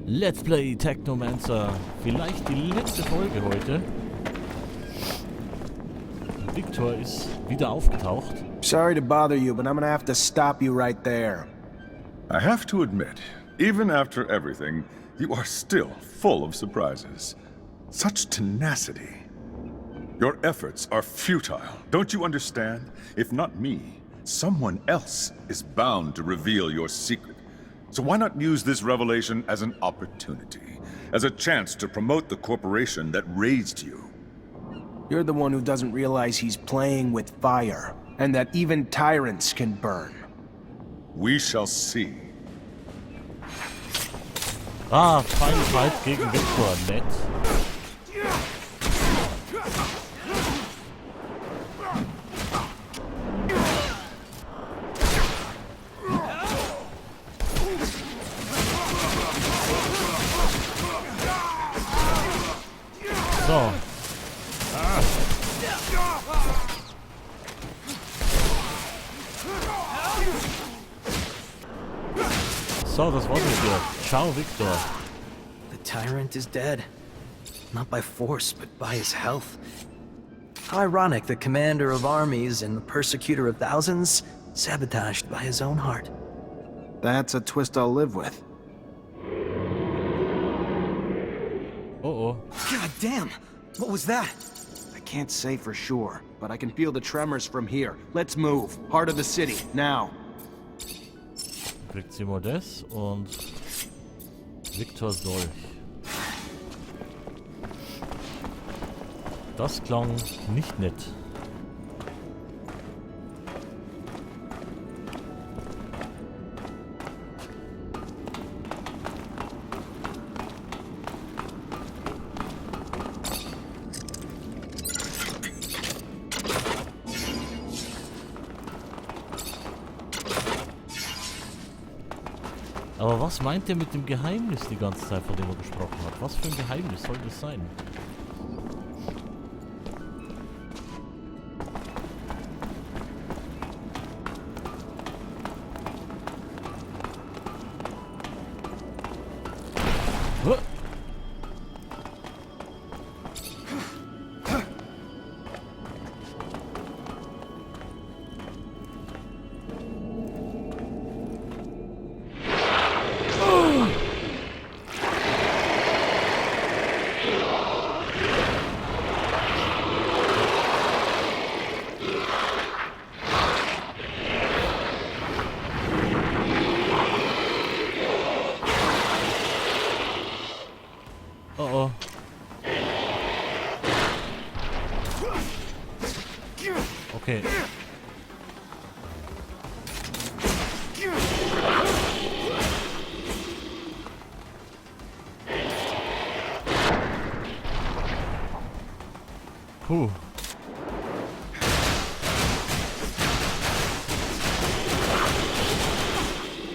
Let's Play Technomancer. Vielleicht die letzte Folge heute. Victor ist wieder aufgetaucht. Sorry to bother you, but I'm gonna have to stop you right there. I have to admit, even after everything, you are still full of surprises. Such tenacity. Your efforts are futile. Don't you understand? If not me, someone else is bound to reveal your secret. So why not use this revelation as an opportunity, as a chance to promote the corporation that raised you? You're the one who doesn't realize he's playing with fire, and that even tyrants can burn. We shall see. Ah, Final Fight gegen Victor, nett. So. So, das war's mit dir. Ciao, Victor. The tyrant is dead. Not by force, but by his health. How ironic, the commander of armies and the persecutor of thousands, sabotaged by his own heart. That's a twist I'll live with. Oh. God damn! What was that? I can't say for sure, but I can feel the tremors from here. Let's move. Heart of the city, now. Kriegt sie mal das und Victor Dolch. Das klang nicht nett. Aber was meint er mit dem Geheimnis die ganze Zeit, von dem er gesprochen hat? Was für ein Geheimnis soll das sein? Huh? Oh. Okay. Puh.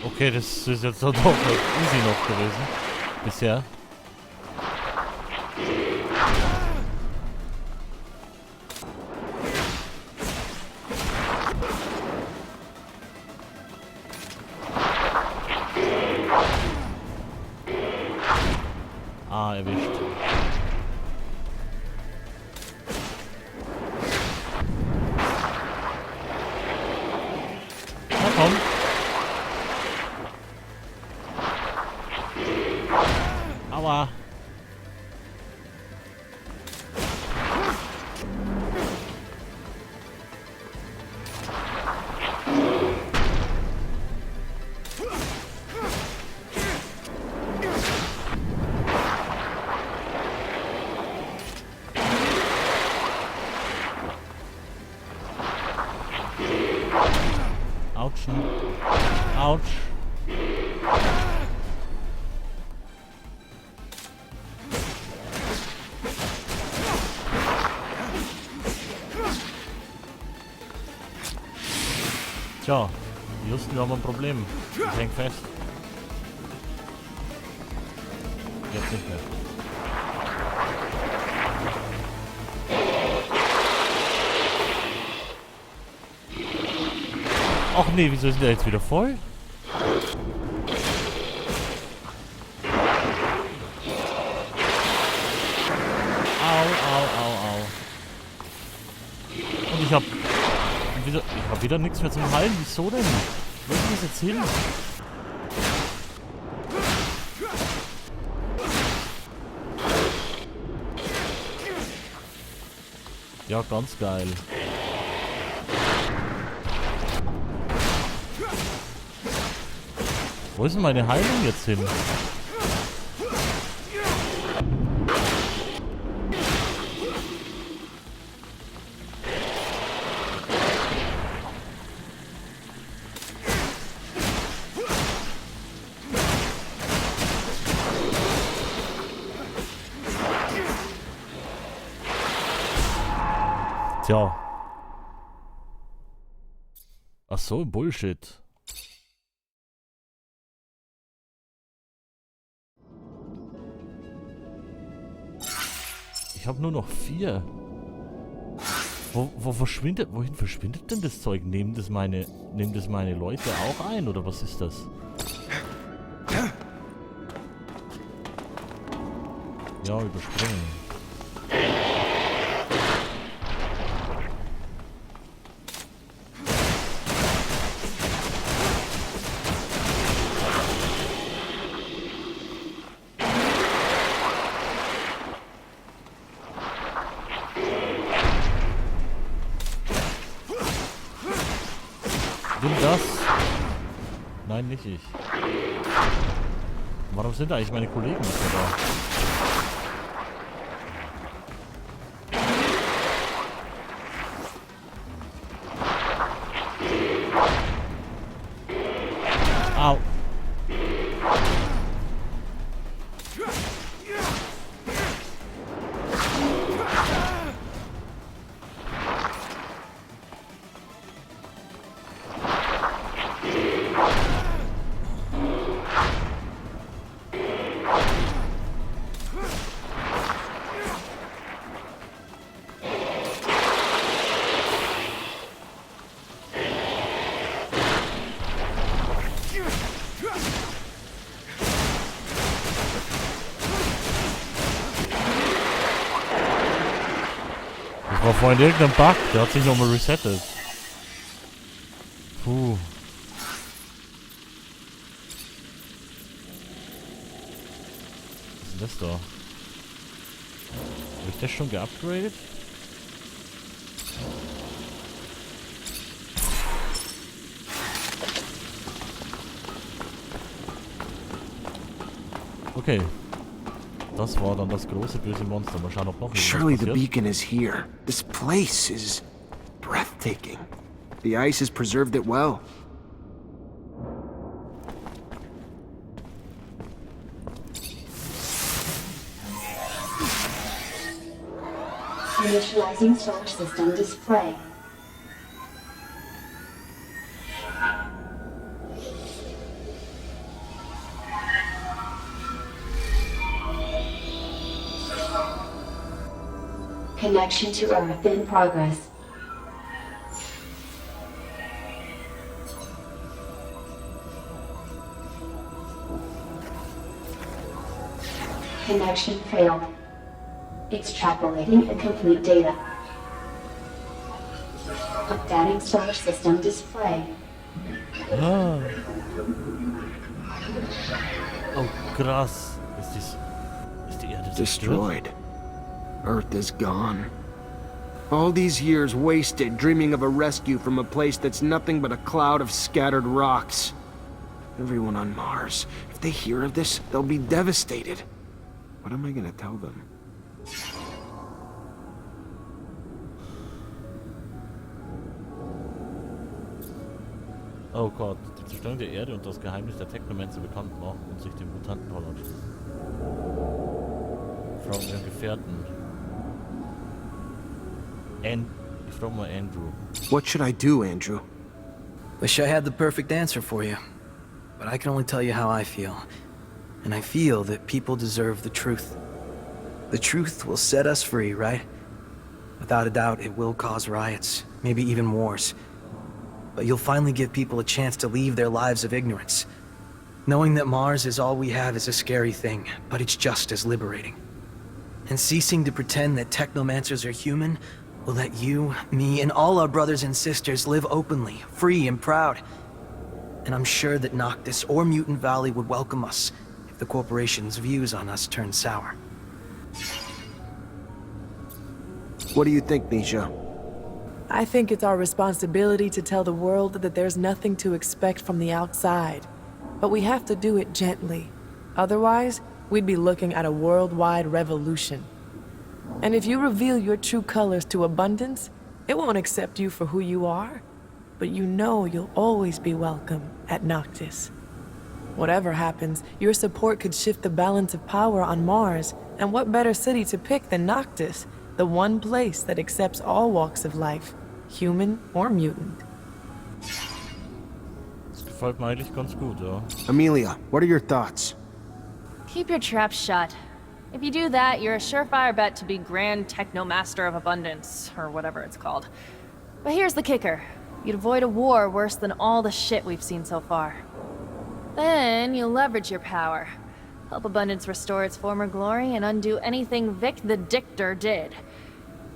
Okay, das ist jetzt doch easy noch gewesen. Bisher. Ah, erwischt. Na komm. Aua. Autschen. Autsch. Tja, Justin, wir haben ein Problem. Ich häng fest. Jetzt nicht mehr. Ach nee, wieso ist der jetzt wieder voll? Hab wieder nichts mehr zum Heilen. Wieso denn? Wo ist das jetzt hin? Ja, ganz geil. Wo ist denn meine Heilung jetzt hin? Tja. Ach so, Bullshit. Ich habe nur noch 4. Wohin verschwindet denn das Zeug? Nehmen das meine Leute auch ein, oder was ist das? Ja, überspringen. Nimm das. Nein, nicht ich. Warum sind eigentlich meine Kollegen nicht mehr da? Au. War vorhin irgendein Bug, der hat sich nochmal resettet. Puh. Was ist das da? Habe ich das schon geupgradet? Okay. Das war dann das große böse Monster. Mal schauen, ob noch Surely the passiert. beacon is here. This place is breathtaking. The ice has preserved it well. Initializing solar system display. Connection to Earth in progress. Connection failed. Extrapolating incomplete data. Updating solar system display. Ah. Oh, krass. Ist die Erde Destroyed. Earth is gone. All these years wasted dreaming of a rescue from a place that's nothing but a cloud of scattered rocks. Everyone on Mars, if they hear of this, they'll be devastated. What am I gonna tell them? Oh Gott, die Zerstörung der Erde und das Geheimnis der Technomancer bekannt machen und sich den Mutanten hollern. Fragen ihren Gefährten. Ich frage mal Andrew. What should I do, Andrew? Wish I had the perfect answer for you, but I can only tell you how I feel. And I feel that people deserve the truth. The truth will set us free, right? Without a doubt, it will cause riots, maybe even wars. But you'll finally give people a chance to leave their lives of ignorance. Knowing that Mars is all we have is a scary thing, but it's just as liberating. And ceasing to pretend that Technomancers are human will let you, me, and all our brothers and sisters live openly, free and proud. And I'm sure that Noctis or Mutant Valley would welcome us if the corporation's views on us turn sour. What do you think, Nisha? I think it's our responsibility to tell the world that there's nothing to expect from the outside. But we have to do it gently. Otherwise, we'd be looking at a worldwide revolution. And if you reveal your true colors to Abundance, it won't accept you for who you are. But you know you'll always be welcome at Noctis. Whatever happens, your support could shift the balance of power on Mars. And what better city to pick than Noctis? The one place that accepts all walks of life, human or mutant. Das gefällt mir eigentlich ganz gut, ja. Amelia, what are your thoughts? Keep your trap shut. If you do that, you're a surefire bet to be Grand Technomaster of Abundance, or whatever it's called. But here's the kicker. You'd avoid a war worse than all the shit we've seen so far. Then you'll leverage your power. Help Abundance restore its former glory and undo anything Vic the Dictor did.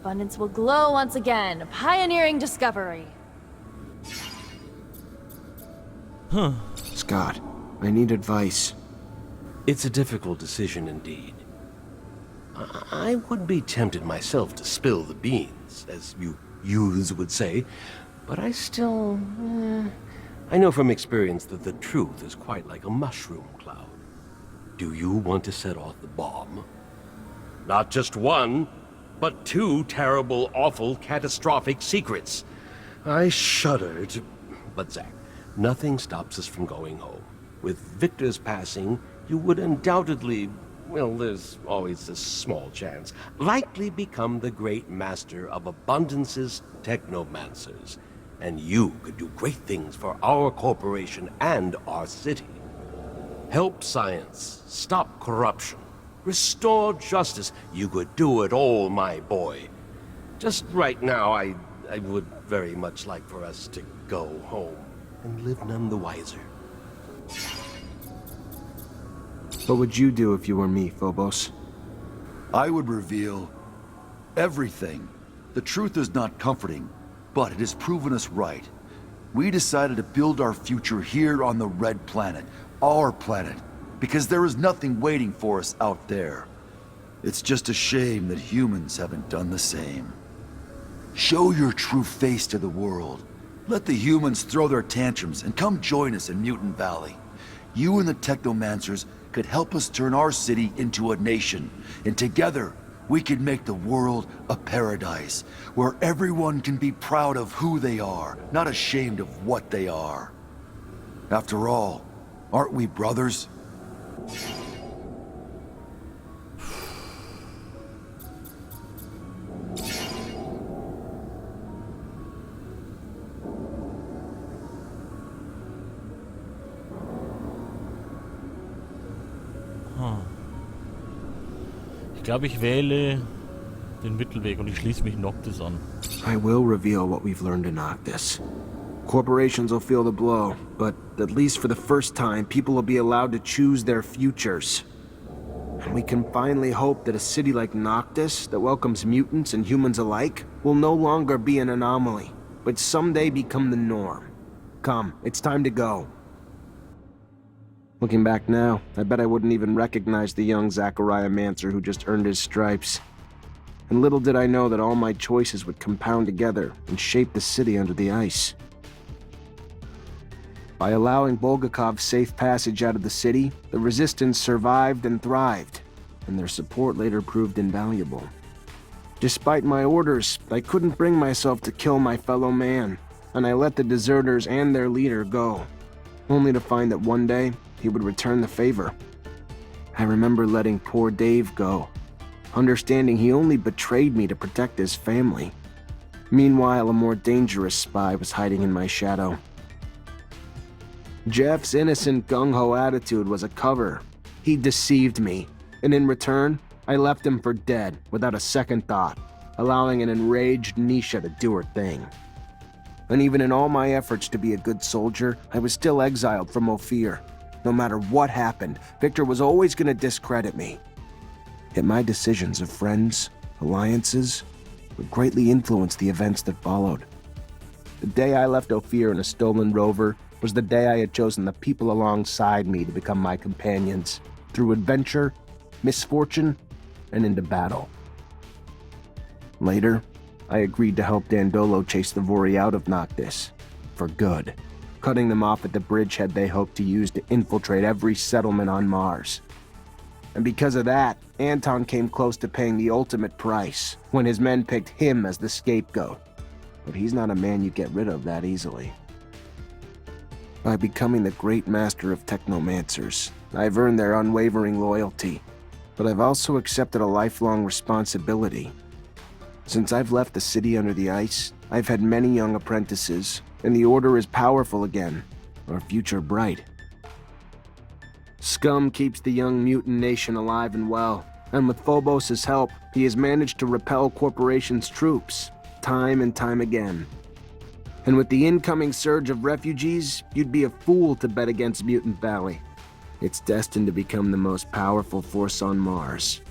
Abundance will glow once again, pioneering discovery. Scott, I need advice. It's a difficult decision indeed. I would be tempted myself to spill the beans, as you youths would say, but I still... I know from experience that the truth is quite like a mushroom cloud. Do you want to set off the bomb? Not just one, but two terrible, awful, catastrophic secrets. I shudder to... But Zach, nothing stops us from going home. With Victor's passing, you would undoubtedly, well, there's always this small chance, likely become the great master of Abundance's Technomancers. And you could do great things for our corporation and our city. Help science, stop corruption, restore justice. You could do it all, my boy. Just right now, I would very much like for us to go home and live none the wiser. What would you do if you were me, Phobos? I would reveal everything. The truth is not comforting, but it has proven us right. We decided to build our future here on the Red Planet, our planet, because there is nothing waiting for us out there. It's just a shame that humans haven't done the same. Show your true face to the world. Let the humans throw their tantrums and come join us in Mutant Valley. You and the Technomancers could help us turn our city into a nation, and together we could make the world a paradise, where everyone can be proud of who they are, not ashamed of what they are. After all, aren't we brothers? Ich glaube, ich wähle den Mittelweg und ich schließe mich Noctis an. I will reveal what we've learned in Noctis. Corporations will feel the blow, but at least for the first time, people will be allowed to choose their futures. And we can finally hope that a city like Noctis, that welcomes mutants and humans alike, will no longer be an anomaly, but someday become the norm. Come, it's time to go. Looking back now, I bet I wouldn't even recognize the young Zachariah Mancer who just earned his stripes. And little did I know that all my choices would compound together and shape the city under the ice. By allowing Bulgakov safe passage out of the city, the Resistance survived and thrived, and their support later proved invaluable. Despite my orders, I couldn't bring myself to kill my fellow man, and I let the deserters and their leader go, only to find that one day, he would return the favor. I remember letting poor Dave go, understanding he only betrayed me to protect his family. Meanwhile, a more dangerous spy was hiding in my shadow. Jeff's innocent gung-ho attitude was a cover. He deceived me, and in return, I left him for dead without a second thought, allowing an enraged Nisha to do her thing. And even in all my efforts to be a good soldier, I was still exiled from Ophir. No matter what happened, Victor was always going to discredit me. Yet my decisions of friends, alliances, would greatly influence the events that followed. The day I left Ophir in a stolen rover was the day I had chosen the people alongside me to become my companions, through adventure, misfortune, and into battle. Later, I agreed to help Dandolo chase the Vori out of Noctis, for good, cutting them off at the bridgehead they hoped to use to infiltrate every settlement on Mars. And because of that, Anton came close to paying the ultimate price when his men picked him as the scapegoat. But he's not a man you get rid of that easily. By becoming the great master of Technomancers, I've earned their unwavering loyalty, but I've also accepted a lifelong responsibility. Since I've left the city under the ice, I've had many young apprentices, and the Order is powerful again, our future bright. Scum keeps the young mutant nation alive and well, and with Phobos' help, he has managed to repel Corporation's troops, time and time again. And with the incoming surge of refugees, you'd be a fool to bet against Mutant Valley. It's destined to become the most powerful force on Mars.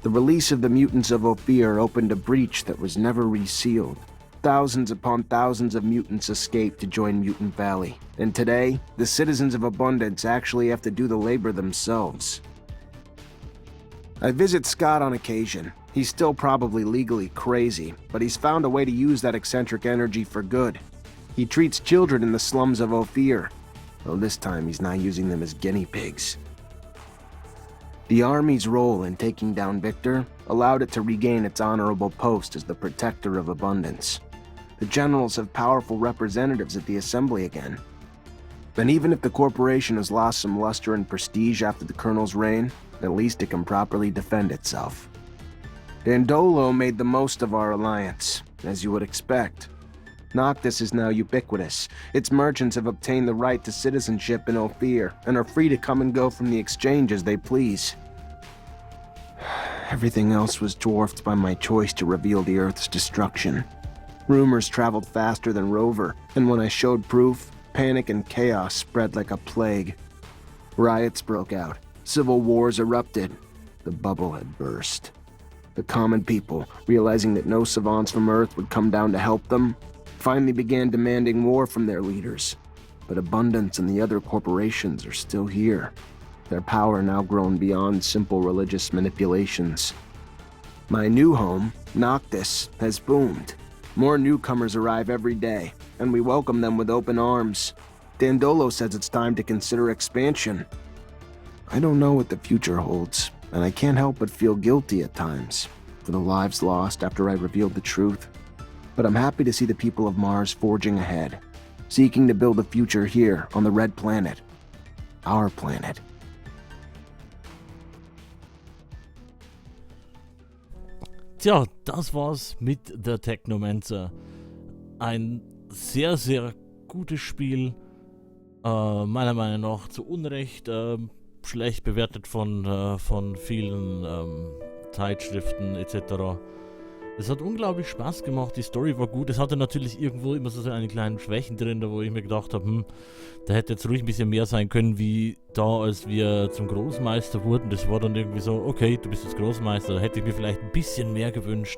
The release of the mutants of Ophir opened a breach that was never resealed. Thousands upon thousands of mutants escaped to join Mutant Valley, and today, the citizens of Abundance actually have to do the labor themselves. I visit Scott on occasion. He's still probably legally crazy, but he's found a way to use that eccentric energy for good. He treats children in the slums of Ophir, though this time he's not using them as guinea pigs. The Army's role in taking down Victor allowed it to regain its honorable post as the protector of Abundance. The generals have powerful representatives at the Assembly again. And even if the corporation has lost some luster and prestige after the Colonel's reign, at least it can properly defend itself. Dandolo made the most of our alliance, as you would expect. Noctis is now ubiquitous. Its merchants have obtained the right to citizenship in Ophir and are free to come and go from the exchange as they please. Everything else was dwarfed by my choice to reveal the Earth's destruction. Rumors traveled faster than Rover, and when I showed proof, panic and chaos spread like a plague. Riots broke out. Civil wars erupted. The bubble had burst. The common people, realizing that no savants from Earth would come down to help them, finally began demanding war from their leaders. But Abundance and the other corporations are still here. Their power now grown beyond simple religious manipulations. My new home, Noctis, has boomed. More newcomers arrive every day, and we welcome them with open arms. Dandolo says it's time to consider expansion. I don't know what the future holds, and I can't help but feel guilty at times for the lives lost after I revealed the truth. But I'm happy to see the people of Mars forging ahead, seeking to build a future here on the Red Planet. Our planet. Tja, das war's mit der Technomancer. Ein sehr, sehr gutes Spiel. Meiner Meinung nach zu Unrecht schlecht bewertet von vielen Zeitschriften etc. Es hat unglaublich Spaß gemacht, die Story war gut. Es hatte natürlich irgendwo immer so eine kleinen Schwächen drin, da wo ich mir gedacht habe, da hätte jetzt ruhig ein bisschen mehr sein können, wie da, als wir zum Großmeister wurden. Das war dann irgendwie so, okay, du bist jetzt Großmeister, da hätte ich mir vielleicht ein bisschen mehr gewünscht.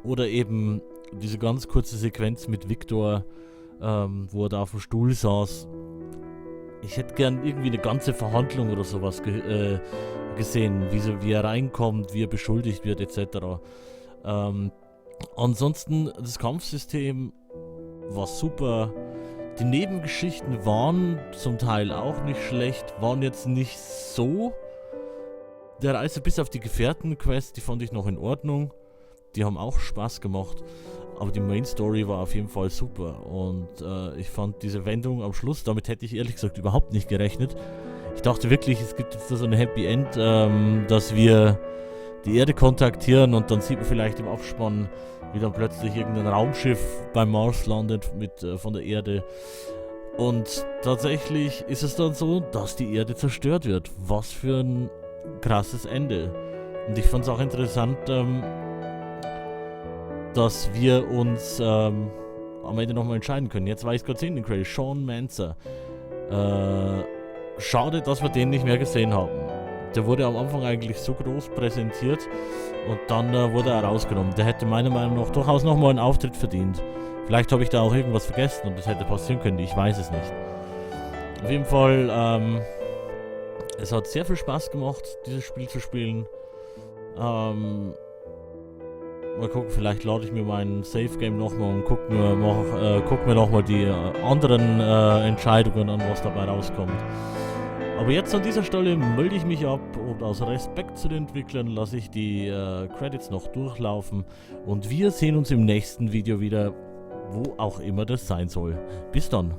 Oder eben diese ganz kurze Sequenz mit Victor, wo er da auf dem Stuhl saß. Ich hätte gern irgendwie eine ganze Verhandlung oder sowas gesehen, wie er reinkommt, wie er beschuldigt wird, etc. Ansonsten, das Kampfsystem war super. Die Nebengeschichten waren zum Teil auch nicht schlecht, waren jetzt nicht so der Reise, bis auf die Gefährten-Quest, die fand ich noch in Ordnung. Die haben auch Spaß gemacht, aber die Main-Story war auf jeden Fall super. Und ich fand diese Wendung am Schluss, damit hätte ich ehrlich gesagt überhaupt nicht gerechnet. Ich dachte wirklich, es gibt jetzt da so ein Happy End, dass wir die Erde kontaktieren und dann sieht man vielleicht im Abspann, wie dann plötzlich irgendein Raumschiff beim Mars landet von der Erde. Und tatsächlich ist es dann so, dass die Erde zerstört wird. Was für ein krasses Ende. Und ich fand es auch interessant, dass wir uns am Ende nochmal entscheiden können. Jetzt weiß ich gerade sehen, den Credit, Technomancer. Schade, dass wir den nicht mehr gesehen haben. Der wurde am Anfang eigentlich so groß präsentiert und dann wurde er rausgenommen. Der hätte meiner Meinung nach durchaus nochmal einen Auftritt verdient. Vielleicht habe ich da auch irgendwas vergessen und das hätte passieren können, ich weiß es nicht. Auf jeden Fall, es hat sehr viel Spaß gemacht, dieses Spiel zu spielen. Mal gucken, vielleicht lade ich mir mein Save Game nochmal und guck mir nochmal die anderen Entscheidungen an, was dabei rauskommt. Aber jetzt an dieser Stelle melde ich mich ab und aus Respekt zu den Entwicklern lasse ich die Credits noch durchlaufen und wir sehen uns im nächsten Video wieder, wo auch immer das sein soll. Bis dann!